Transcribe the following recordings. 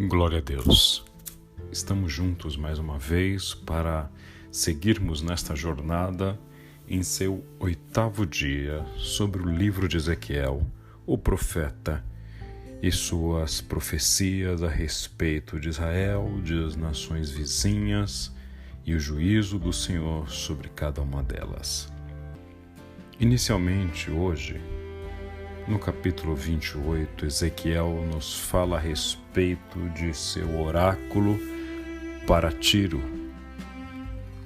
Glória a Deus. Estamos juntos mais uma vez para seguirmos nesta jornada em seu 8º dia sobre o livro de Ezequiel, o profeta, e suas profecias a respeito de Israel, das nações vizinhas e o juízo do Senhor sobre cada uma delas. Inicialmente, hoje, no capítulo 28, Ezequiel nos fala a respeito de seu oráculo para Tiro.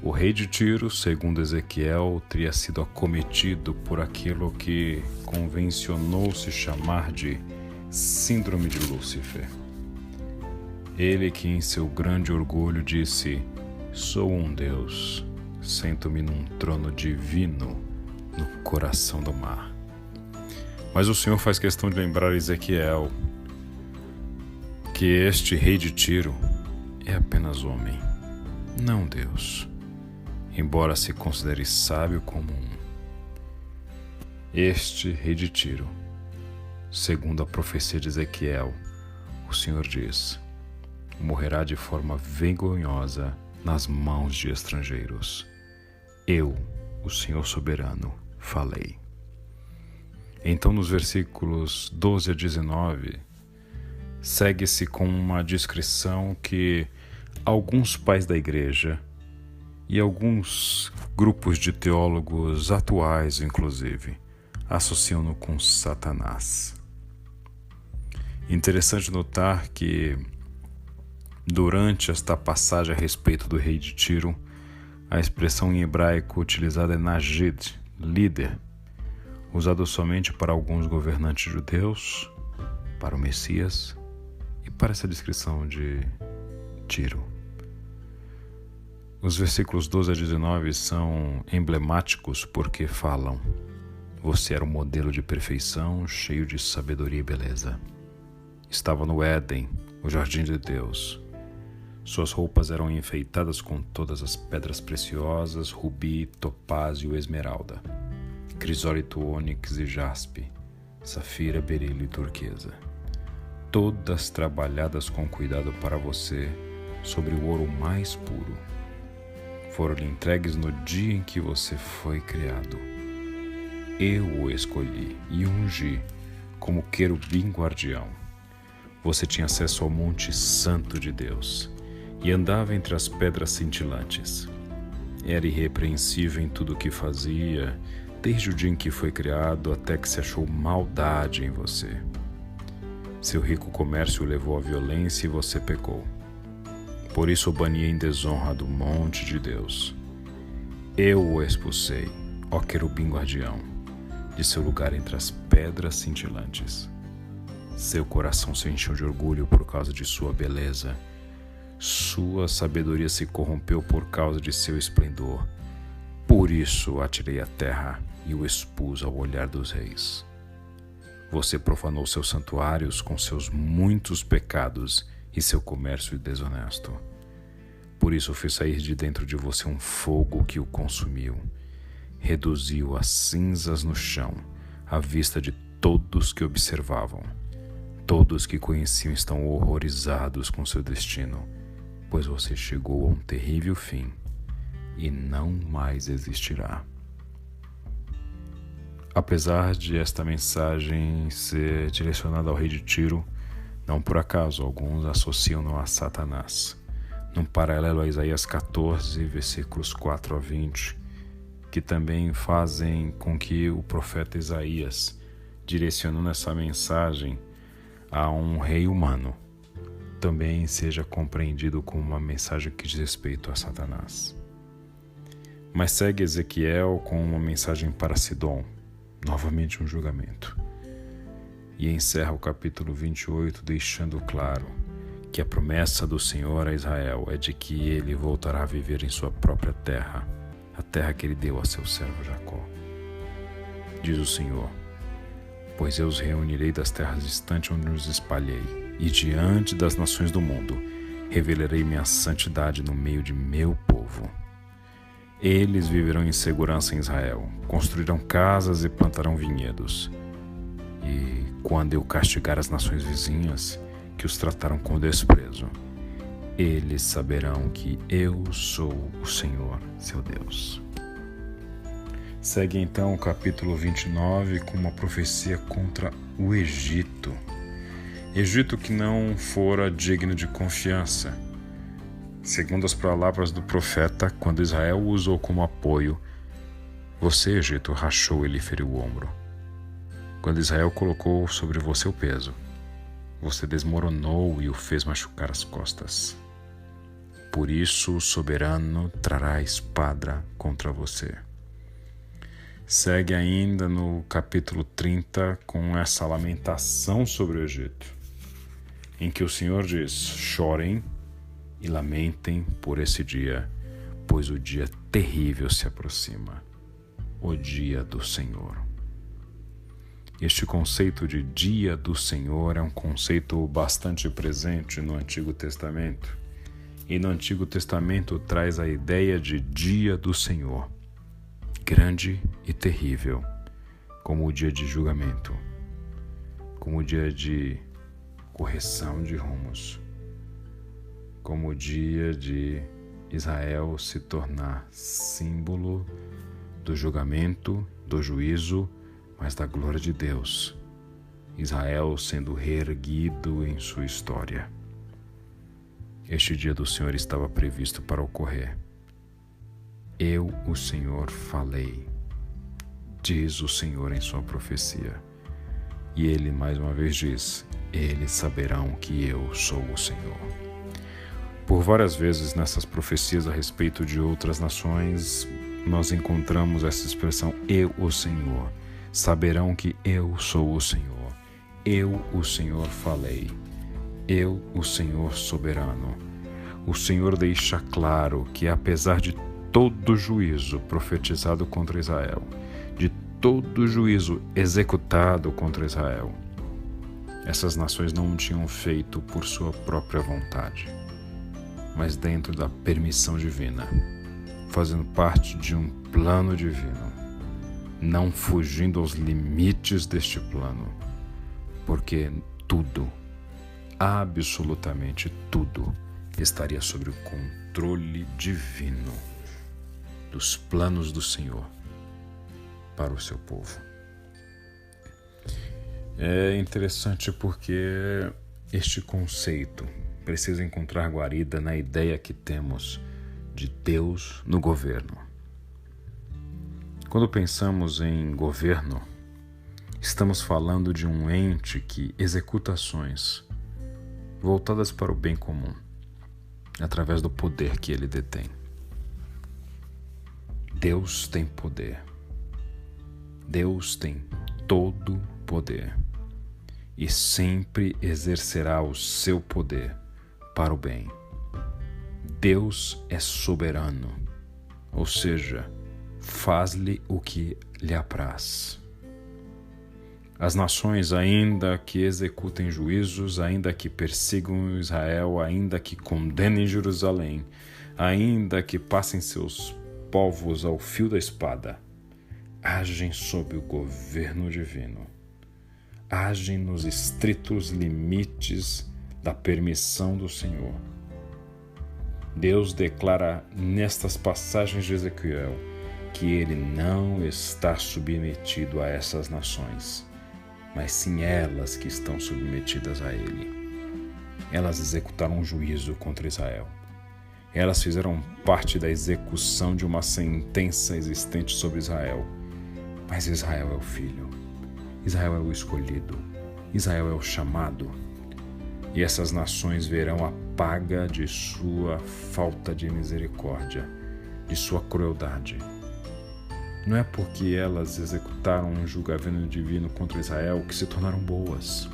O rei de Tiro, segundo Ezequiel, teria sido acometido por aquilo que convencionou-se chamar de Síndrome de Lúcifer. Ele que em seu grande orgulho disse: "Sou um Deus, sento-me num trono divino no coração do mar." Mas o Senhor faz questão de lembrar a Ezequiel que este rei de Tiro é apenas homem, não Deus, embora se considere sábio como um. Este rei de Tiro, segundo a profecia de Ezequiel, o Senhor diz, morrerá de forma vergonhosa nas mãos de estrangeiros. Eu, o Senhor soberano, falei. Então, nos versículos 12 a 19, segue-se com uma descrição que alguns pais da igreja e alguns grupos de teólogos atuais, inclusive, associam-no com Satanás. Interessante notar que, durante esta passagem a respeito do rei de Tiro, a expressão em hebraico utilizada é Najid, líder, usado somente para alguns governantes judeus, para o Messias e para essa descrição de Tiro. Os versículos 12 a 19 são emblemáticos porque falam: você era um modelo de perfeição, cheio de sabedoria e beleza. Estava no Éden, o jardim de Deus. Suas roupas eram enfeitadas com todas as pedras preciosas, rubi, topázio e esmeralda, crisólito, ônix e jaspe, safira, berilo e turquesa, todas trabalhadas com cuidado para você sobre o ouro mais puro. Foram-lhe entregues no dia em que você foi criado. Eu o escolhi e o ungi como querubim guardião. Você tinha acesso ao Monte Santo de Deus e andava entre as pedras cintilantes. Era irrepreensível em tudo o que fazia, desde o dia em que foi criado até que se achou maldade em você. Seu rico comércio o levou à violência e você pecou. Por isso o bani em desonra do monte de Deus. Eu o expulsei, ó querubim guardião, de seu lugar entre as pedras cintilantes. Seu coração se encheu de orgulho por causa de sua beleza. Sua sabedoria se corrompeu por causa de seu esplendor. Por isso o atirei à terra e o expus ao olhar dos reis. Você profanou seus santuários com seus muitos pecados e seu comércio desonesto. Por isso fiz sair de dentro de você um fogo que o consumiu. Reduziu a cinzas no chão, à vista de todos que observavam. Todos que conheciam estão horrorizados com seu destino, pois você chegou a um terrível fim e não mais existirá. Apesar de esta mensagem ser direcionada ao rei de Tiro, não por acaso alguns associam-no a Satanás, num paralelo a Isaías 14, versículos 4 a 20, que também fazem com que o profeta Isaías, direcionando essa mensagem a um rei humano, também seja compreendido como uma mensagem que diz respeito a Satanás. Mas segue Ezequiel com uma mensagem para Sidom, novamente um julgamento. E encerra o capítulo 28 deixando claro que a promessa do Senhor a Israel é de que ele voltará a viver em sua própria terra, a terra que ele deu a seu servo Jacó. Diz o Senhor: pois eu os reunirei das terras distantes onde os espalhei, e diante das nações do mundo revelarei minha santidade no meio de meu povo. Eles viverão em segurança em Israel, construirão casas e plantarão vinhedos. E quando eu castigar as nações vizinhas, que que os trataram com desprezo. Eles saberão que eu sou o Senhor, seu Deus. Segue então o capítulo 29 com uma profecia contra o Egito. Egito que não fora digno de confiança. Segundo as palavras do profeta, quando Israel o usou como apoio, você, Egito, rachou e lhe feriu o ombro. Quando Israel colocou sobre você o peso, você desmoronou e o fez machucar as costas. Por isso o soberano trará espada contra você. Segue ainda no capítulo 30 com essa lamentação sobre o Egito, em que o Senhor diz: chorem e lamentem por esse dia, pois o dia terrível se aproxima, o dia do Senhor. Este conceito de dia do Senhor é um conceito bastante presente no Antigo Testamento. E no Antigo Testamento traz a ideia de dia do Senhor, grande e terrível, como o dia de julgamento, como o dia de correção de rumos, como o dia de Israel se tornar símbolo do julgamento, do juízo, mas da glória de Deus. Israel sendo reerguido em sua história. Este dia do Senhor estava previsto para ocorrer. Eu, o Senhor, falei, diz o Senhor em sua profecia. E ele mais uma vez diz, eles saberão que eu sou o Senhor. Por várias vezes nessas profecias a respeito de outras nações, nós encontramos essa expressão, eu, o Senhor. Saberão que eu sou o Senhor. Eu, o Senhor, falei. Eu, o Senhor soberano. O Senhor deixa claro que apesar de todo juízo profetizado contra Israel, de todo juízo executado contra Israel, essas nações não tinham feito por sua própria vontade, mas dentro da permissão divina, fazendo parte de um plano divino, não fugindo aos limites deste plano, porque tudo, absolutamente tudo, estaria sob o controle divino dos planos do Senhor para o seu povo. É interessante porque este conceito precisa encontrar guarida na ideia que temos de Deus no governo. Quando pensamos em governo, estamos falando de um ente que executa ações voltadas para o bem comum, através do poder que ele detém. Deus tem poder. Deus tem todo poder e sempre exercerá o seu poder para o bem. Deus é soberano, ou seja, faz-lhe o que lhe apraz. As nações, ainda que executem juízos, ainda que persigam Israel, ainda que condenem Jerusalém, ainda que passem seus povos ao fio da espada, agem sob o governo divino, agem nos estritos limites da permissão do Senhor. Deus declara nestas passagens de Ezequiel que ele não está submetido a essas nações, mas sim elas que estão submetidas a ele. Elas executaram um juízo contra Israel. Elas fizeram parte da execução de uma sentença existente sobre Israel. Mas Israel é o filho. Israel é o escolhido. Israel é o chamado. E essas nações verão a paga de sua falta de misericórdia, de sua crueldade. Não é porque elas executaram um julgamento divino contra Israel que se tornaram boas.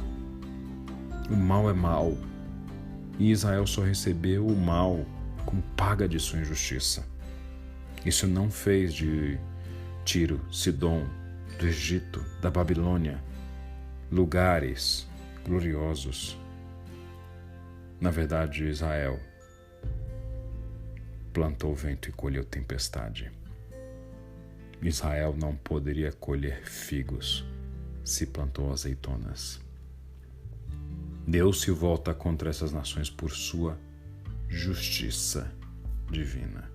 O mal é mal, e Israel só recebeu o mal como paga de sua injustiça. Isso não fez de Tiro, Sidom, do Egito, da Babilônia, lugares gloriosos. Na verdade, Israel plantou vento e colheu tempestade. Israel não poderia colher figos se plantou azeitonas. Deus se volta contra essas nações por sua justiça divina.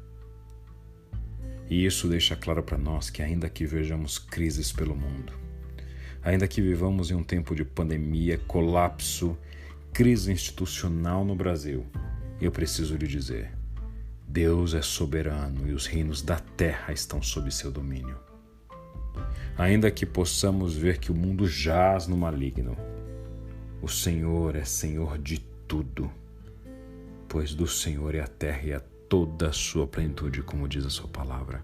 E isso deixa claro para nós que ainda que vejamos crises pelo mundo, ainda que vivamos em um tempo de pandemia, colapso, crise institucional no Brasil, eu preciso lhe dizer, Deus é soberano e os reinos da terra estão sob seu domínio. Ainda que possamos ver que o mundo jaz no maligno, o Senhor é Senhor de tudo, pois do Senhor é a terra e a toda a sua plenitude, como diz a sua palavra.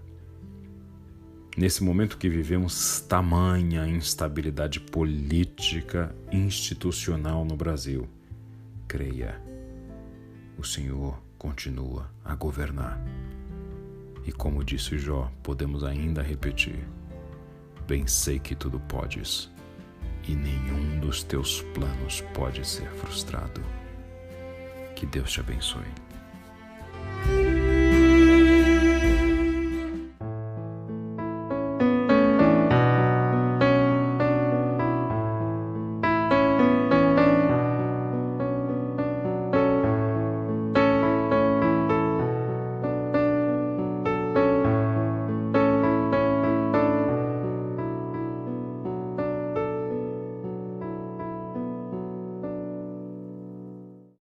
Nesse momento que vivemos tamanha instabilidade política, institucional no Brasil, creia, o Senhor continua a governar. E como disse Jó, podemos ainda repetir, bem sei que tudo podes, e nenhum dos teus planos pode ser frustrado. Que Deus te abençoe.